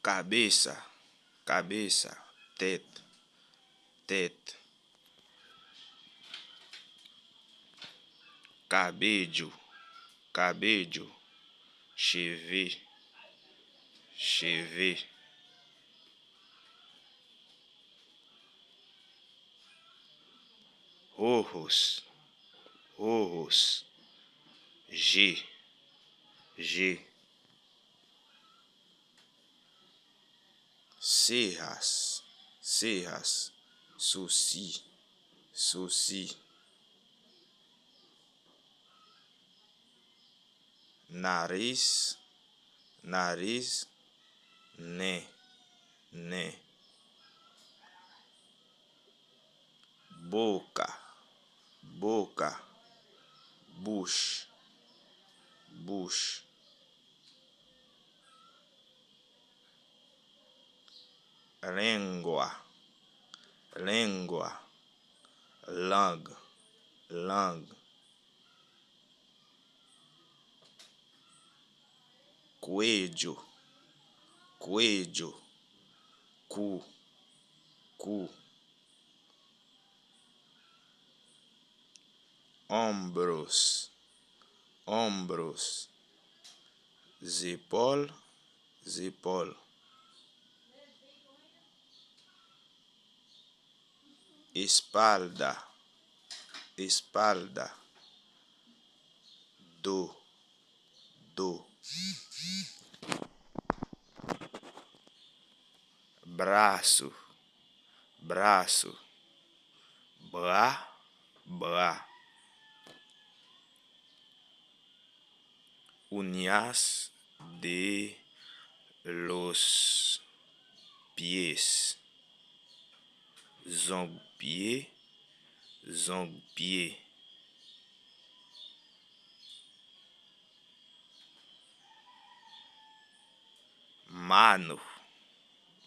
cabeça, cabeça, tête, tête, cabello, cabello, cheveux, cheveux, ojos, ojos, G, G, cejas, cejas, sourcil, sourcil, nariz, nariz, nez, nez, boca, boca, bouche, bouche, língua, língua, langue, langue, cuello, cuello, cu, cu, ombros, ombros, épaules, épaules, espalda, espalda, dos, dos, braço, braço, bras, bras, uñas de los pies, zongpied, zongpied, mano,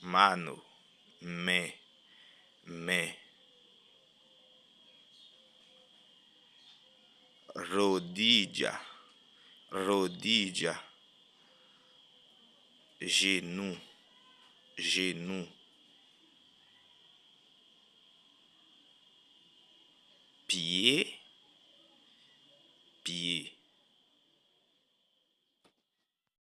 mano, main, main, rodilha, rodilha, genou, genou, pied,